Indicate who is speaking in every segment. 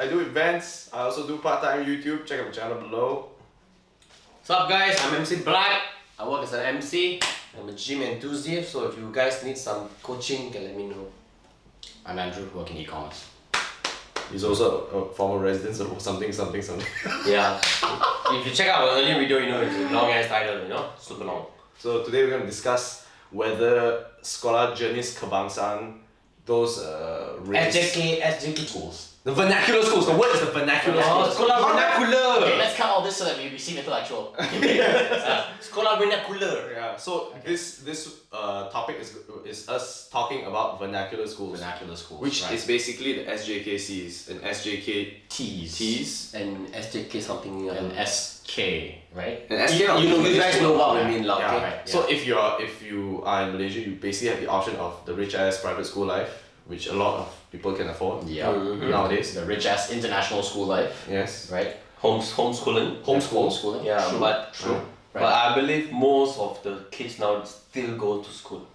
Speaker 1: I do events. I also do part-time YouTube. Check out my channel below.
Speaker 2: What's up guys, I'm MC Black. I work as an MC. I'm a gym enthusiast, so if you guys need some coaching, you can let me know.
Speaker 3: I'm Andrew, working e-commerce.
Speaker 1: He's also a former resident of something.
Speaker 2: Yeah. If you check out our earlier video, you know it's a long ass title, you know? Super long.
Speaker 1: So today we're going to discuss whether Sekolah Jenis Kebangsaan, those
Speaker 3: SJK schools.
Speaker 1: The vernacular schools. The word is the vernacular schools.
Speaker 2: Sekolah vernacular.
Speaker 3: Okay, let's cut all this so that we seem intellectual.
Speaker 2: Sekolah vernacular.
Speaker 1: Yeah. So this topic is us talking about vernacular schools.
Speaker 3: Vernacular schools.
Speaker 1: Which is basically the SJKCs and SJKTs
Speaker 3: and SJK something and SK, right?
Speaker 1: And SK,
Speaker 2: you guys know what we mean, like.
Speaker 1: Yeah.
Speaker 3: Right, yeah.
Speaker 1: So if you are in Malaysia, you basically have the option of the rich ass private school life, which a lot of people can afford.
Speaker 3: Yeah.
Speaker 1: Nowadays.
Speaker 3: The rich ass international school life.
Speaker 1: Yes.
Speaker 3: Right?
Speaker 2: Homeschooling.
Speaker 3: Homeschooling.
Speaker 2: Yeah,
Speaker 3: True.
Speaker 2: True.
Speaker 3: Right.
Speaker 2: But I believe most of the kids now still go to school.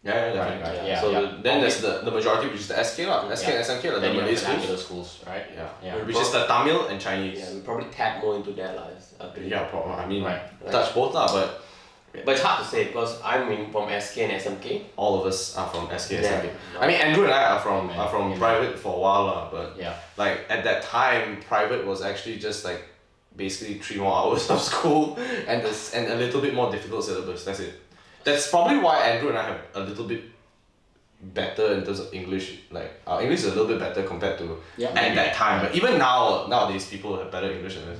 Speaker 1: Yeah, definitely.
Speaker 3: Right, yeah.
Speaker 1: So
Speaker 3: yeah.
Speaker 1: then there's the majority, which is the SK lah. SK and SMK lah, the
Speaker 3: Then you
Speaker 1: Malay
Speaker 3: have vernacular
Speaker 1: schools.
Speaker 3: schools, right?
Speaker 1: Yeah. Which is the Tamil and Chinese.
Speaker 2: Yeah, we probably tap more into their lives. I believe.
Speaker 1: Yeah, probably. I mean,
Speaker 3: Right.
Speaker 1: touch both lah, but
Speaker 2: But it's hard to say because I'm from SK and SMK.
Speaker 1: all of us are from SK and
Speaker 2: Yeah.
Speaker 1: SMK. I mean, Andrew and I are from
Speaker 3: Yeah.
Speaker 1: private for a while lah, but
Speaker 3: Yeah.
Speaker 1: like at that time, private was actually just like basically 3 more hours of school and a little bit more difficult syllabus. That's it. That's probably why Andrew and I have a little bit better in terms of English. Like our English is a little bit better compared to at that time. But even nowadays, people have better English than us.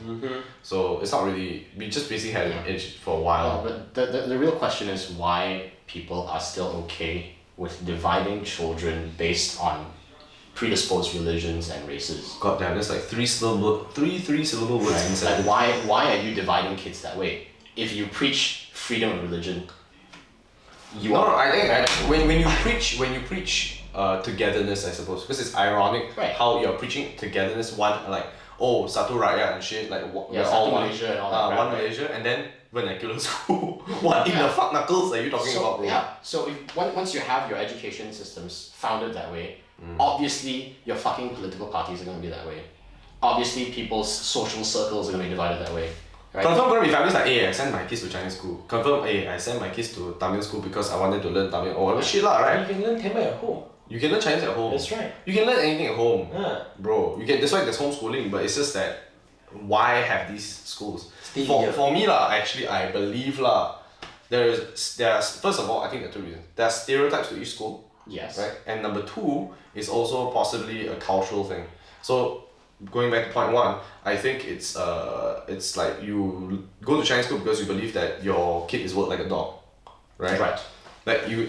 Speaker 1: So it's not really. We just basically had an edge for a while.
Speaker 3: But the real question is why people are still okay with dividing children based on predisposed religions and races.
Speaker 1: God damn, there's like three syllable words inside.
Speaker 3: Like why are you dividing kids that way? If you preach freedom of religion,
Speaker 1: No, I think when you preach togetherness, I suppose, because it's ironic
Speaker 3: Right.
Speaker 1: how you're preaching togetherness. One like satu rakyat and shit, like we're
Speaker 3: Satu
Speaker 1: all one
Speaker 3: Malaysia and all that crap,
Speaker 1: one
Speaker 3: right?
Speaker 1: Malaysia, and then vernacular school. What in the fuck knuckles are you talking about, bro?
Speaker 3: Yeah. So if once you have your education systems founded that way, obviously your fucking political parties are going to be that way. Obviously people's social circles are going to be divided that way. Right?
Speaker 1: Confirm gonna be families like, hey, I send my kids to Chinese school. Confirm, hey, I send my kids to Tamil school because I wanted to learn Tamil. Or shit lah, right?
Speaker 2: You can learn Tamil at home.
Speaker 1: You can learn Chinese at home.
Speaker 2: That's right.
Speaker 1: You can learn anything at home.
Speaker 2: Yeah.
Speaker 1: Bro, you can. That's why there's homeschooling, but it's just that why have these schools?
Speaker 2: Still
Speaker 1: For,
Speaker 2: here.
Speaker 1: for me lah, actually I believe lah, there's first of all I think there are 2 reasons. There are stereotypes to each school,
Speaker 3: Yes.
Speaker 1: right? And number 2 is also possibly a cultural thing. So going back to point 1, I think it's like you go to Chinese school because you believe that your kid is worked like a dog, right?
Speaker 3: Right.
Speaker 1: Like you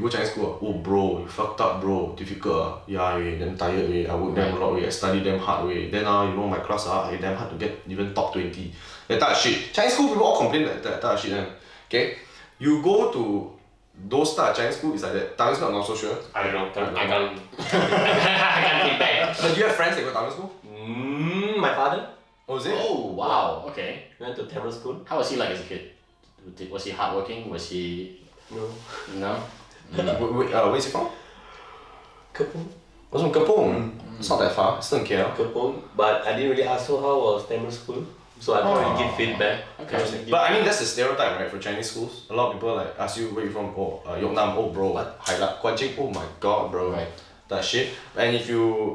Speaker 1: go Chinese school, oh bro, you fucked up bro, difficult yeah, damn tired I work damn a lot I study damn hard then you know my class I damn hard to get even top 20. That type of shit. Chinese school people all complain that type of shit. Okay? You go to those type of Chinese school is like that. Tamil school I'm not so sure.
Speaker 2: I don't know. I can't. I can't think back.
Speaker 1: But do you have friends that go Tamil school?
Speaker 2: My father
Speaker 1: Oh is it?
Speaker 3: Oh wow. Okay.
Speaker 2: went to Tamil school.
Speaker 3: How was he like as a kid? Was he hardworking? Was he
Speaker 2: No.
Speaker 3: no?
Speaker 1: Where's he from?
Speaker 2: Kepung.
Speaker 1: Was from Kepung. It's not that far. It's still in KL.
Speaker 2: Kepung. But I didn't really ask her how was Tamil school. So I can't really give feedback.
Speaker 3: Okay.
Speaker 1: But I mean that's the stereotype, right? For Chinese schools, a lot of people like ask you where you from. Oh, Yoknam. Oh, bro. Hailak. Kuanching. Oh my god, bro.
Speaker 3: Right.
Speaker 1: That shit. And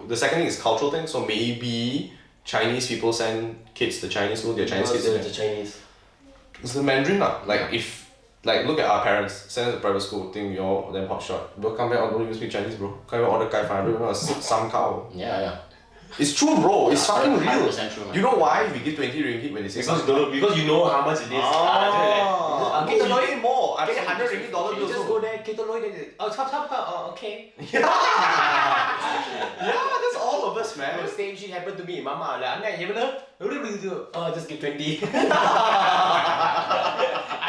Speaker 1: the second thing is cultural thing. So maybe Chinese people send kids to Chinese school. Their Chinese kids.
Speaker 2: The Chinese.
Speaker 1: It's the Mandarin lah. Like if look at our parents, send us to private school. Think we all damn hot shot. Bro, come back. Don't even speak Chinese, bro. Can't even order kai fan. Don't even know some cow.
Speaker 3: Yeah.
Speaker 1: It's true, bro. It's fucking real.
Speaker 3: 100% true, man.
Speaker 1: You know why we give 20 ringgit when they say
Speaker 2: Because you know how much it is.
Speaker 1: Kita pay more. I pay 100 ringgit dollar
Speaker 2: You
Speaker 1: bills.
Speaker 2: just go there, kita loy there. Oh, chop, okay.
Speaker 1: Yeah, that's all of us, man.
Speaker 2: The same shit happened to me. Mama, like, Anna, you know? Just give 20. I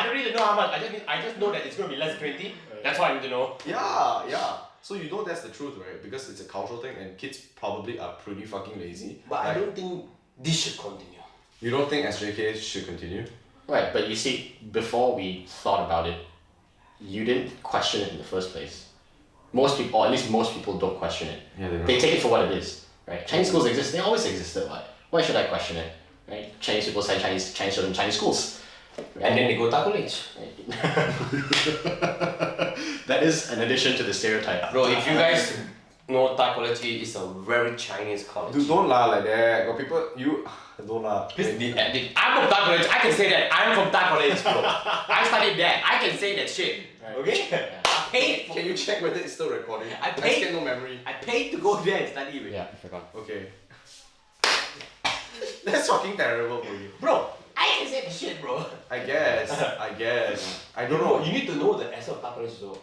Speaker 2: don't really know how much. I just know that it's going to be less than 20. That's what I need to know.
Speaker 1: Yeah. So you know that's the truth, right? Because it's a cultural thing and kids probably are pretty fucking lazy.
Speaker 2: But I don't think this should continue.
Speaker 1: You don't think SJK should continue?
Speaker 3: Right, but you see, before we thought about it, you didn't question it in the first place. Most people, or at least most people, don't question it.
Speaker 1: Yeah, they don't.
Speaker 3: They take it for what it is. right? Chinese schools exist. They always existed. Why should I question it? Right? Chinese people send Chinese children to Chinese schools.
Speaker 2: And then they go to college.
Speaker 3: That is an addition to the stereotype.
Speaker 2: Bro, if you guys know Thai college is a very Chinese college.
Speaker 1: Dude, don't lie like that. Got people, don't lie.
Speaker 2: I'm from Thai college. I can say that. I'm from Thai college, bro. I studied that. I can say that shit.
Speaker 3: Right.
Speaker 2: Okay?
Speaker 3: Yeah.
Speaker 2: I paid.
Speaker 1: Can you check whether it's still recording?
Speaker 2: I paid.
Speaker 1: get no memory.
Speaker 2: I paid to go there and study. With.
Speaker 3: Yeah, I forgot.
Speaker 1: Okay. That's fucking terrible for you.
Speaker 2: Bro, I can say the shit, bro.
Speaker 1: I guess. I don't know.
Speaker 2: You need to know the essence of Thai college, though.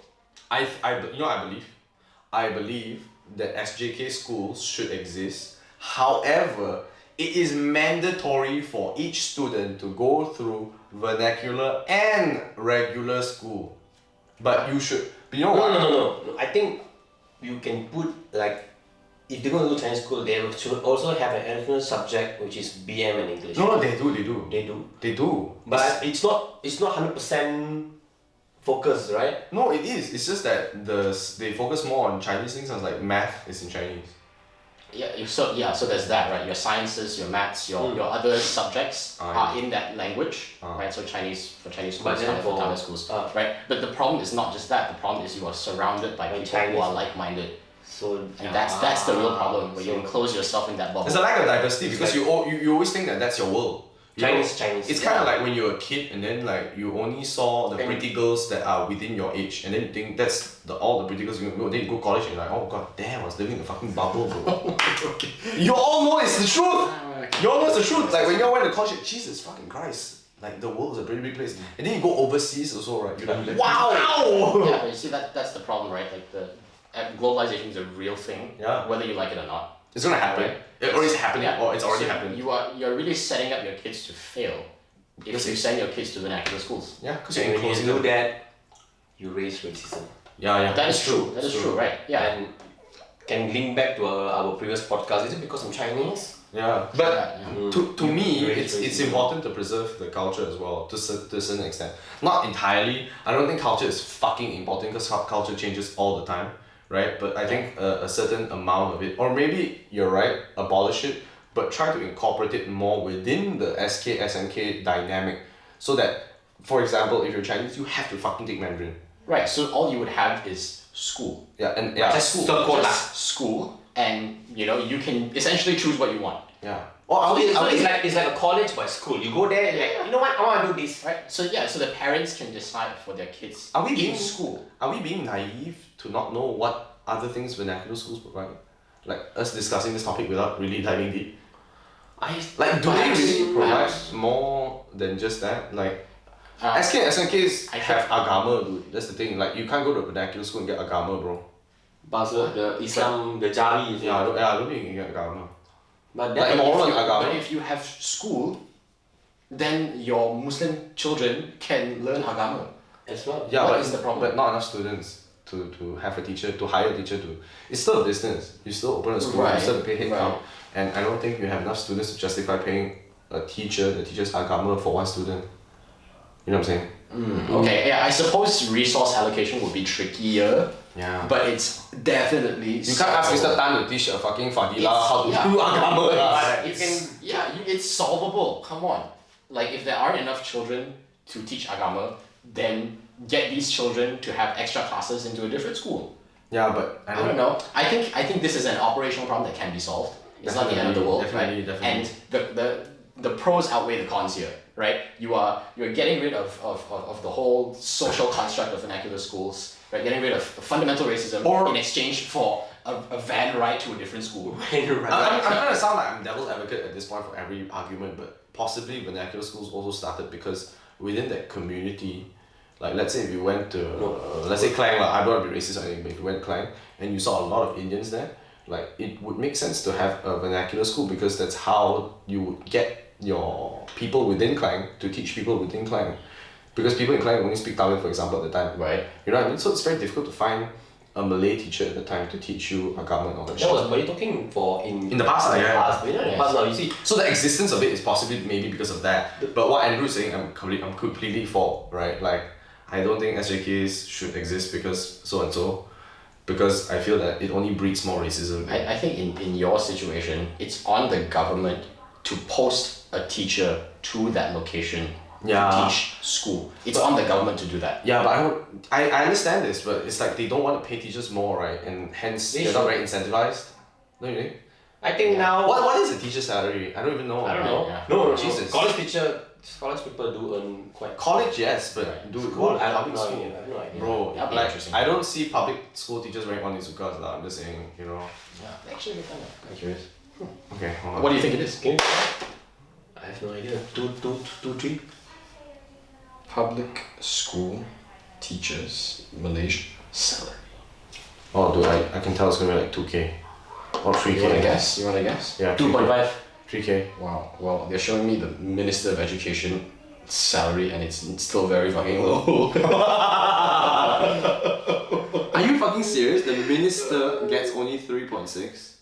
Speaker 1: I believe that SJK schools should exist. However, it is mandatory for each student to go through vernacular and regular school. But you should, you know what?
Speaker 2: No. I think you can put like, if they're going to do Chinese school, they should also have an additional subject which is BM and English.
Speaker 1: No, they do. They do.
Speaker 2: But it's not 100% focus, right?
Speaker 1: No, it is. It's just that they focus more on Chinese things. Like math is in Chinese.
Speaker 3: So there's that, right? Your sciences, your maths, your other subjects are in that language, right? So Chinese for Chinese schools,
Speaker 2: But then
Speaker 3: for
Speaker 2: for-
Speaker 3: Tamil schools, right? But the problem is not just that. The problem is you are surrounded by people
Speaker 2: Chinese.
Speaker 3: who are like-minded,
Speaker 2: So
Speaker 3: and that's the real problem. Where you enclose yourself in that bubble.
Speaker 1: There's a lack of diversity because
Speaker 2: like-
Speaker 1: you always think that that's your world. You know,
Speaker 2: Chinese.
Speaker 1: It's kind of like when you're a kid and then like you only saw the
Speaker 2: And-
Speaker 1: pretty girls that are within your age and then you think that's all the pretty girls you know. Then you go college and you're like, oh god damn, I was living in a fucking bubble, bro. You all know it's the truth. You all know it's the truth. Like when you all went to college, Jesus fucking Christ. Like the world is a pretty big place. And then you go overseas also, right? You're like, wow!
Speaker 3: Yeah, but you see that's the problem, right? Like globalization is a real thing,
Speaker 1: Yeah.
Speaker 3: whether you like it or not.
Speaker 1: It's gonna happen.
Speaker 3: Right.
Speaker 1: Or it's happening,
Speaker 3: Yeah.
Speaker 1: or it's already
Speaker 3: So
Speaker 1: happened.
Speaker 3: You're really setting up your kids to fail if you send your kids to vernacular schools.
Speaker 1: Yeah, because
Speaker 2: And
Speaker 1: you're
Speaker 2: when you
Speaker 1: enclosing
Speaker 2: do
Speaker 1: them.
Speaker 2: that, you raise racism.
Speaker 1: Yeah.
Speaker 3: That is true. That is true, right? Yeah.
Speaker 2: And can link back to our previous podcast. Is it because I'm Chinese?
Speaker 1: Yeah, but
Speaker 3: Yeah.
Speaker 1: to me,
Speaker 2: raise
Speaker 1: it's
Speaker 2: racism.
Speaker 1: important to preserve the culture as well to a certain extent. Not entirely. I don't think culture is fucking important because culture changes all the time, right? But I think a certain amount of it, or maybe you're right, abolish it, but try to incorporate it more within the SK SNK dynamic, so that, for example, if you're Chinese, you have to fucking take Mandarin.
Speaker 3: Right. So all you would have is school.
Speaker 1: Yeah, and
Speaker 2: Just
Speaker 1: school.
Speaker 2: sekolah.
Speaker 3: Just school, and you can essentially choose what you want.
Speaker 1: Yeah. Or are we?
Speaker 2: So it's like a college but school. You go there, like, you know what, I want to do this.
Speaker 3: Right. So the parents can decide for their kids
Speaker 1: Are we
Speaker 3: in
Speaker 1: being
Speaker 3: school.
Speaker 1: Are we being naive to not know what other things vernacular schools provide? Like us discussing this topic without really diving deep. Like, do they really provide more than just that? Like, SK and SNKs
Speaker 3: I
Speaker 1: have
Speaker 3: have-
Speaker 1: agama, dude. That's the thing. Like, you can't go to a vernacular school and get agama, bro.
Speaker 2: Bahasa, the Islam, the Jari.
Speaker 1: Yeah, I don't think you can get agama.
Speaker 2: But
Speaker 1: Like,
Speaker 2: that,
Speaker 1: moral
Speaker 3: If you-
Speaker 1: agama.
Speaker 3: But if you have school, then your Muslim children can learn agama.
Speaker 2: as well.
Speaker 1: Yeah,
Speaker 3: What
Speaker 1: but
Speaker 3: is the problem?
Speaker 1: But not enough students to have a teacher, to hire a teacher to. It's still a business. You still open a school.
Speaker 3: Right,
Speaker 1: You still have to pay headcount.
Speaker 3: right.
Speaker 1: And I don't think you have enough students to justify paying a teacher the teacher's agama for one student. You know what I'm saying?
Speaker 3: Okay, yeah, I suppose resource allocation would be trickier,
Speaker 1: Yeah.
Speaker 3: but it's definitely.
Speaker 1: You can't ask Mr. Tan to teach a fucking Fadila
Speaker 3: It's-
Speaker 1: how to
Speaker 3: yeah.
Speaker 1: do agama. lah.
Speaker 3: It's solvable. Come on, like if there aren't enough children to teach agama, then get these children to have extra classes into a different school.
Speaker 1: Yeah, but
Speaker 3: I don't know. I think this is an operational problem that can be solved. It's not the end of the world,
Speaker 1: Definitely,
Speaker 3: right?
Speaker 1: definitely.
Speaker 3: And the pros outweigh the cons here, right? You're getting rid of the whole social construct of vernacular schools, right? Getting rid of fundamental racism
Speaker 1: Or-
Speaker 3: in exchange for a van ride to a different school.
Speaker 1: I'm gonna sound like I'm devil's advocate at this point for every argument, but possibly vernacular schools also started because within that community, like let's say if you went to let's say Klang, I don't want to be racist or anything, but if you went to Klang and you saw a lot of Indians there, like it would make sense to have a vernacular school because that's how you would get your people within Klang to teach people within Klang, because people in Klang only speak Tamil, for example, at the time.
Speaker 3: Right.
Speaker 1: You know what I mean? So it's very difficult to find a Malay teacher at the time to teach you agama and all that shit.
Speaker 2: That was what you're talking for in
Speaker 1: the past, yeah.
Speaker 2: Past, in the past now, you see.
Speaker 1: So the existence of it is possibly maybe because of that. But what Andrew is saying, I'm completely for, right? Like, I don't think SJKs should exist because so and so. because I feel that it only breeds more racism.
Speaker 3: I think in your situation, it's on the government to post a teacher to that location
Speaker 1: Yeah.
Speaker 3: to teach school. It's on the government to do that.
Speaker 1: Yeah, but I understand this, but it's like they don't want to pay teachers more, right? And hence
Speaker 2: They
Speaker 1: they're not
Speaker 2: should.
Speaker 1: very incentivized. Don't you think?
Speaker 2: I think now.
Speaker 1: What is a teacher's salary? I don't even know.
Speaker 2: I don't know.
Speaker 3: Yeah.
Speaker 2: No,
Speaker 1: Jesus.
Speaker 2: College people do earn quite.
Speaker 1: College, yes, but
Speaker 3: Right.
Speaker 1: dude,
Speaker 2: School,
Speaker 1: what
Speaker 2: I have
Speaker 1: public
Speaker 2: no
Speaker 1: school?
Speaker 2: idea. I have no idea.
Speaker 1: Bro,
Speaker 3: That'd be
Speaker 1: like
Speaker 3: interesting.
Speaker 1: I don't see public school teachers wearing onisukas lah. I'm just saying, you know.
Speaker 3: Yeah, actually, we're kind of curious.
Speaker 1: Okay, hold on.
Speaker 3: What do you think it is?
Speaker 2: Can you? I have no idea. Two, three.
Speaker 3: Public school teachers, Malaysia salary.
Speaker 1: Oh, dude, I can tell it's gonna be like 2K or 3K.
Speaker 3: You wanna guess? You wanna guess?
Speaker 1: Yeah,
Speaker 2: 2.5.
Speaker 1: 3K.
Speaker 3: Wow. Well, they're showing me the Minister of Education salary, and it's still very fucking low.
Speaker 1: Are you fucking serious? The minister gets only 3.6.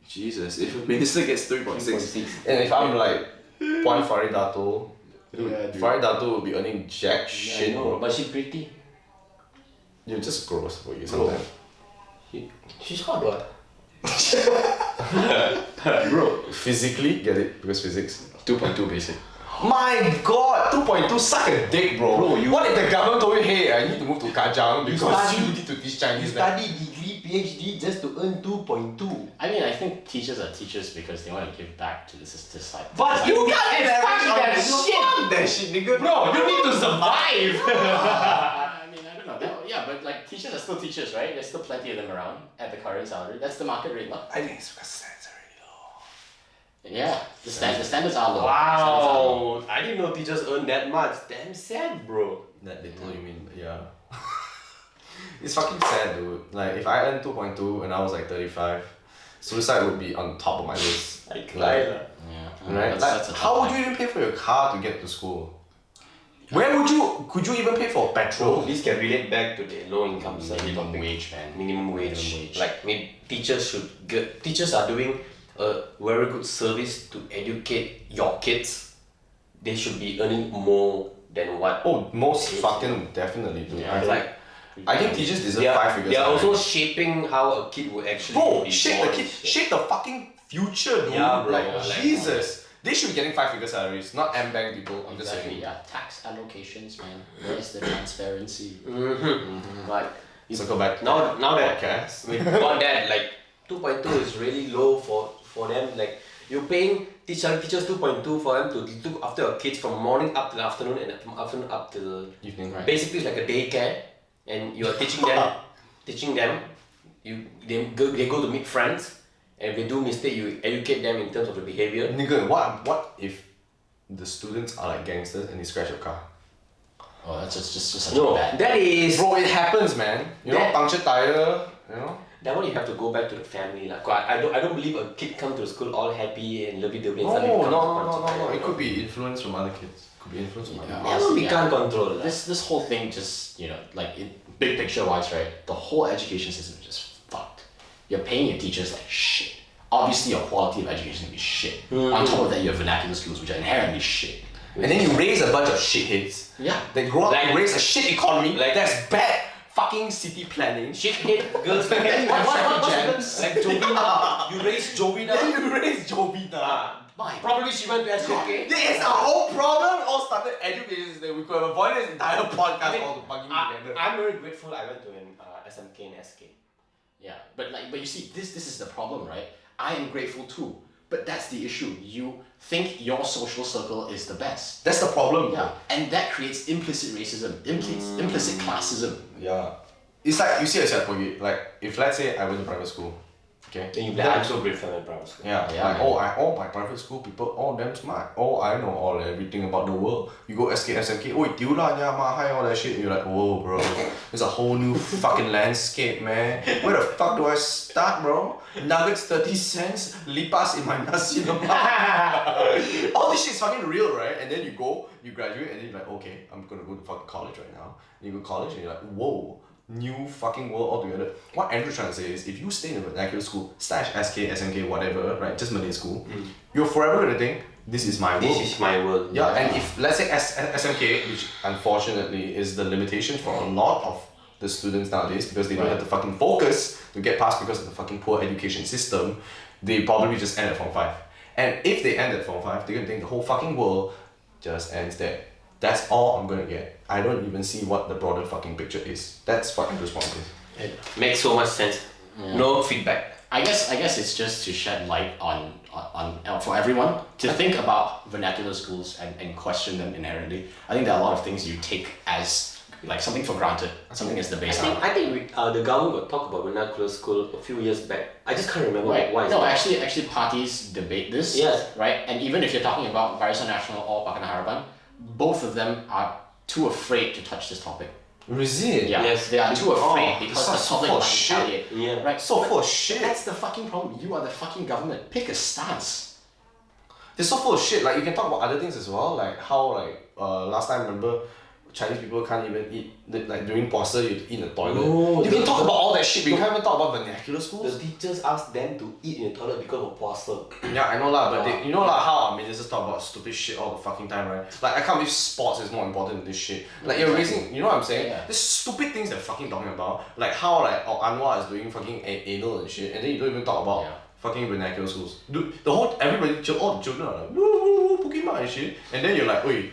Speaker 1: Jesus, if a minister gets 3.6, and if I'm like Puan Faridato, dude,
Speaker 3: Yeah, dude.
Speaker 1: Faridato will be earning jack
Speaker 2: Yeah,
Speaker 1: shit,
Speaker 2: I know,
Speaker 1: bro.
Speaker 2: but she's pretty.
Speaker 1: You're just gross for you
Speaker 2: Bro.
Speaker 1: sometimes.
Speaker 2: She's hot, what?
Speaker 1: Bro, physically, get it? Because physics.
Speaker 3: 2.2 basic.
Speaker 1: My god, 2.2, suck a dick, bro.
Speaker 2: Bro, you-
Speaker 1: what if the government told you, hey, I need to move to Kajang because
Speaker 2: study-
Speaker 1: you need to teach Chinese there?
Speaker 2: degree, PhD just to earn 2.2.
Speaker 3: I mean, I think teachers are teachers because they want to give back to the society.
Speaker 2: But you can't
Speaker 1: leverage
Speaker 2: fuck
Speaker 1: on
Speaker 2: that
Speaker 1: this.
Speaker 2: shit.
Speaker 1: Fuck that shit, nigga.
Speaker 2: Bro, you need to survive.
Speaker 3: I mean, I don't know. Yeah, but like teachers are still teachers, right? There's still plenty of them around at the current salary. That's the market rate, no?
Speaker 1: I think it's because standards are really low.
Speaker 3: Yeah, the standards are low. Standards are low.
Speaker 2: Wow, I didn't know teachers earn that much. Damn sad, bro.
Speaker 1: That little, you mean? Yeah. It's fucking sad, dude. Like, if I earned 2.2 and I was like 35, suicide would be on top of my list.
Speaker 2: I cry.
Speaker 3: Yeah,
Speaker 1: Right?
Speaker 3: that's
Speaker 1: Like,
Speaker 3: a
Speaker 1: how
Speaker 3: tough
Speaker 1: would you even pay for your car to get to school? Where would you, could you even pay for petrol?
Speaker 2: This can relate back to the low income
Speaker 3: minimum wage, man.
Speaker 2: Minimum wage.
Speaker 3: Minimum wage.
Speaker 2: Like maybe teachers should get. Teachers are doing a very good service to educate your kids. They should be earning more than what.
Speaker 1: Oh, most
Speaker 2: Yes.
Speaker 1: fucking definitely, dude.
Speaker 3: Yeah,
Speaker 1: I think,
Speaker 2: like
Speaker 1: I think teachers deserve
Speaker 2: they
Speaker 1: 5
Speaker 2: are,
Speaker 1: figures.
Speaker 2: they are
Speaker 1: salary.
Speaker 2: also shaping how a kid will actually
Speaker 1: Bro,
Speaker 2: be
Speaker 1: shape the
Speaker 2: born
Speaker 1: kid,
Speaker 2: and shit.
Speaker 1: shape the fucking future, dude.
Speaker 2: Yeah, bro.
Speaker 1: Like,
Speaker 2: Like,
Speaker 1: Jesus. They should be getting 5 figure salaries, not M-Bank people. I'm just
Speaker 3: Exactly,
Speaker 1: saying.
Speaker 3: yeah. Tax allocations, man. Where's the transparency?
Speaker 2: Like
Speaker 1: Circle back.
Speaker 2: now that
Speaker 1: Podcast.
Speaker 2: we got that, like 2.2 is really low for them. Like you're paying teachers 2.2 for them to look after your kids from morning up to the afternoon and from afternoon up to the
Speaker 1: Evening,
Speaker 3: Right.
Speaker 2: basically it's like a daycare, and you're teaching them. They go to meet friends, and if they do mistake, you educate them in terms of the behavior.
Speaker 1: Nigga, what if the students are like gangsters and they scratch your car?
Speaker 3: Oh, that's just such a
Speaker 2: No,
Speaker 3: bad.
Speaker 2: that is
Speaker 1: Bro, it happens, man. You know,
Speaker 2: That-
Speaker 1: puncture tire, you know?
Speaker 2: that one you have to go back to the family. Like I don't believe a kid come to the school all happy and lovey-dovey.
Speaker 1: No,
Speaker 2: and
Speaker 1: no,
Speaker 2: suddenly
Speaker 1: no,
Speaker 2: becomes
Speaker 1: no, no. It
Speaker 2: punch.
Speaker 1: could be influence from other kids. Could be influence from other
Speaker 3: Yeah.
Speaker 1: kids.
Speaker 2: That one we
Speaker 3: Yeah.
Speaker 2: can't control. Like.
Speaker 3: This whole thing just, you know, like in big picture wise, right? The whole education system is just fucked. You're paying your teachers like shit. Obviously, your quality of education is gonna be shit. On top of that, you have vernacular schools, which are inherently shit.
Speaker 1: And then you raise a bunch of shitheads.
Speaker 3: Yeah.
Speaker 1: They grow up
Speaker 2: Like-
Speaker 1: to raise a shit economy.
Speaker 2: like-
Speaker 1: That's bad fucking city planning.
Speaker 2: Shithead girls.
Speaker 3: What's the difference?
Speaker 2: Like Jovina. You raise Jovina.
Speaker 1: Then you raise Jovita.
Speaker 3: My
Speaker 2: Probably she went to SJK.
Speaker 1: There is a whole problem. All started education that we could have avoided this entire podcast
Speaker 2: I mean,
Speaker 1: all fucking together.
Speaker 2: I'm very grateful I went to an SMK and SK.
Speaker 3: Yeah, but you see, this is the problem, right? I am grateful too, but that's the issue. You think your social circle is the best.
Speaker 1: That's the problem.
Speaker 3: Yeah, and that creates implicit racism, implicit classism.
Speaker 1: Yeah. It's like, you see a set like, if let's say I went to private school, okay?
Speaker 2: Then you be like, I'm so grateful in private school.
Speaker 1: Yeah,
Speaker 3: Yeah,
Speaker 1: like,
Speaker 3: man.
Speaker 1: my private school people, them smart. I know everything about the world. You go SK, SMK,丢啦, mahai, all that shit. You're like, whoa, bro. There's a whole new fucking landscape, man. Where the fuck do I start, bro? Nuggets 30 cents, lipas in my nasi lemak. All this shit is fucking real, right? And then you go, you graduate, and then you're like, okay, I'm gonna go to fucking college right now. And you go to college, and you're like, whoa. New fucking world altogether. What Andrew's trying to say is, if you stay in a vernacular school, slash SK, SMK, whatever, right, just Malay school, you're forever gonna think, this is my world.
Speaker 2: This is my world.
Speaker 1: Yeah, and if, let's say SMK, which unfortunately is the limitation for a lot of the students nowadays because they don't have the fucking focus to get past because of the fucking poor education system. They probably just end at Form 5. And if they end at Form 5, they're gonna think the whole fucking world just ends there. That's all I'm gonna get. I don't even see what the broader fucking picture is. That's what Andrew's point is.
Speaker 2: It makes so much sense. No feedback.
Speaker 3: I guess it's just to shed light on for everyone to think about vernacular schools and question them inherently. I think there are a lot of things you take as like something for granted, something as the baseline.
Speaker 2: I think the government got talk about vernacular school a few years back. I just can't remember why.
Speaker 3: No, actually parties debate this.
Speaker 2: Yes.
Speaker 3: Right? And even if you're talking about Barisan Nasional or Pakatan Harapan, both of them are too afraid to touch this topic.
Speaker 1: Resilient.
Speaker 3: Yeah,
Speaker 2: Yes.
Speaker 3: they are too afraid because
Speaker 1: so
Speaker 3: the public
Speaker 1: full
Speaker 3: might
Speaker 1: of shit.
Speaker 3: retaliate.
Speaker 2: Yeah.
Speaker 3: Right?
Speaker 1: So full of shit.
Speaker 3: That's the fucking problem. You are the fucking government. Pick a stance.
Speaker 1: They're so full of shit. Like you can talk about other things as well, like how last time remember Chinese people can't even eat like during puasa you have to eat in the toilet.
Speaker 2: No,
Speaker 1: you can talk about all that shit, but you can't even talk about vernacular
Speaker 2: The
Speaker 1: schools.
Speaker 2: teachers asked them to eat in the toilet because of puasa.
Speaker 1: Yeah, I know lah, but you know lah how our ministers talk about stupid shit all the fucking time, right? Like I can't believe sports is more important than this shit. Like you're raising, you know what I'm saying?
Speaker 3: Yeah.
Speaker 1: There's stupid things they're fucking talking about, like how Anwar is doing fucking anal and shit, and then you don't even talk about fucking vernacular schools. Dude, all the children are like woo Pokemon and shit, and then you're like, oi,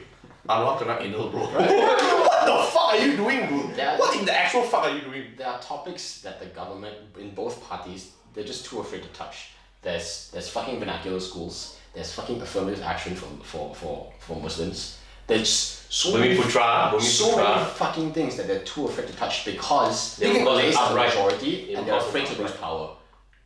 Speaker 1: Anwar kena anal bro. What the fuck are you doing, dude? What in the actual fuck are you doing?
Speaker 3: There are topics that the government in both parties they're just too afraid to touch. There's fucking vernacular schools. There's fucking affirmative action for Muslims. There's so many fucking things that they're too afraid to touch because they are the majority and they're afraid to lose power.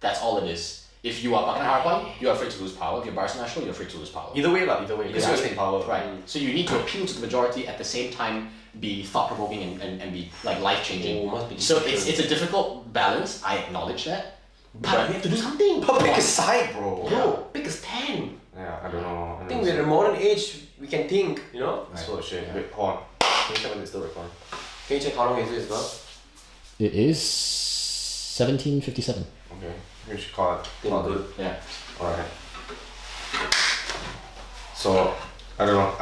Speaker 3: That's all it is. If you are Pakatan Harapan, you're afraid to lose power. If you're Barisan Nasional, you're afraid to lose power.
Speaker 1: Either way, because you're in power.
Speaker 3: Right. So you need to appeal to the majority at the same time be thought-provoking and be like life-changing. So it's a difficult balance, I acknowledge that. But we have to do something.
Speaker 1: But pick a side, bro.
Speaker 2: Bro, pick a stand.
Speaker 1: Yeah, I don't know.
Speaker 2: I think we're in a modern age, we can think, you know?
Speaker 1: It's full of shit. Wait, hold on. Can you check when it's still recording?
Speaker 2: Can you check how long is it as well?
Speaker 3: It is 17:57.
Speaker 1: Okay. We should call it.
Speaker 2: Good.
Speaker 3: Yeah.
Speaker 1: Alright. So, I don't know.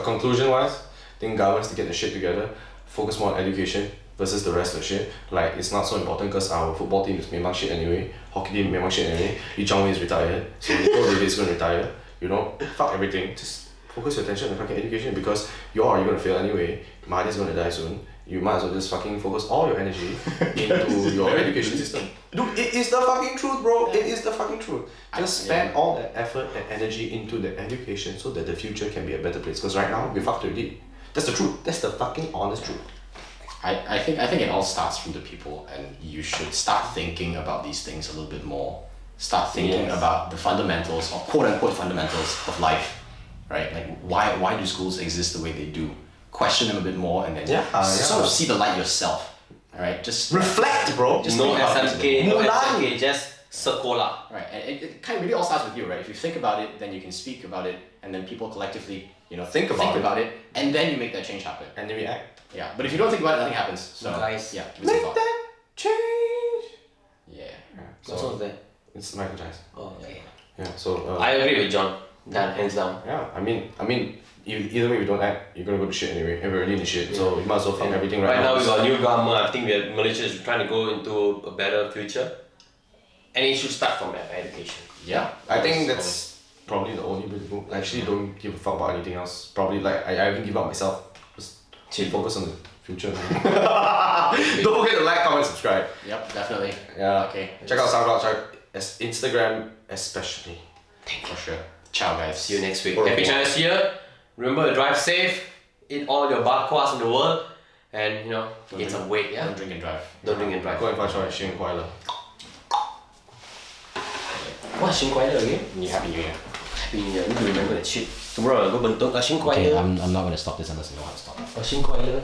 Speaker 1: Conclusion wise, I think governments to get the shit together, focus more on education versus the rest of the shit. Like, it's not so important because our football team is memang shit anyway, hockey team memang shit anyway, Lee Chong is retired, so Nico David is going to retire. You know, fuck everything. Just focus your attention on fucking education because you're going to fail anyway. Mahdi's going to die soon. You might as well just fucking focus all your energy into your education system. Dude, it is the fucking truth, bro. It is the fucking truth. Just spend all that effort and energy into the education so that the future can be a better place. Because right now, we're fucked already. That's the truth. That's the fucking honest truth.
Speaker 3: I think it all starts from the people, and you should start thinking about these things a little bit more. Start thinking about the fundamentals, or quote unquote fundamentals of life, right? Like why do schools exist the way they do? Question them a bit more, and then sort of see the light yourself. All right, just
Speaker 1: reflect, bro.
Speaker 3: Just
Speaker 2: no SMK, just sekolah.
Speaker 3: Right, and it kind of really all starts with you, right? If you think about it, then you can speak about it, and then people collectively, think about it, and then you make that change happen.
Speaker 1: And then we act.
Speaker 3: Yeah, but if you don't think about it, nothing happens. So
Speaker 2: guys,
Speaker 3: yeah,
Speaker 1: make that change.
Speaker 3: Yeah.
Speaker 2: So what was that?
Speaker 1: It's Michael Jackson.
Speaker 2: Oh, okay.
Speaker 1: Yeah. So
Speaker 2: I agree with John. Hands down.
Speaker 1: Yeah, I mean, either way we don't act, you're gonna go to shit anyway, and we're already in shit. So you might as well fuck everything right now.
Speaker 2: Right now we got a new government. I think Malaysia is trying to go into a better future, and it should start from education.
Speaker 3: Yeah.
Speaker 1: I think that's probably the only way to go. I actually don't give a fuck about anything else. Probably like I even give up myself. Just focus on the future. Don't forget to like, comment, subscribe.
Speaker 3: Yep, definitely.
Speaker 1: Yeah.
Speaker 3: Okay.
Speaker 1: Check out SoundCloud, check Instagram especially.
Speaker 3: For sure. Ciao, guys.
Speaker 2: See you next week. Happy Chinese Year. Remember to drive safe. Eat all your bakwas in the world, and gain some weight. Yeah.
Speaker 3: Don't drink and drive.
Speaker 2: Don't drink and drive.
Speaker 1: 恭喜发财，新年快乐。
Speaker 2: What 新快乐 again?
Speaker 3: Happy New Year.
Speaker 2: Happy New Year. Need to remember that shit. Tomorrow I'll go bentuk 新快乐。
Speaker 3: I'm not gonna stop this unless you know how to stop.
Speaker 2: 新快乐。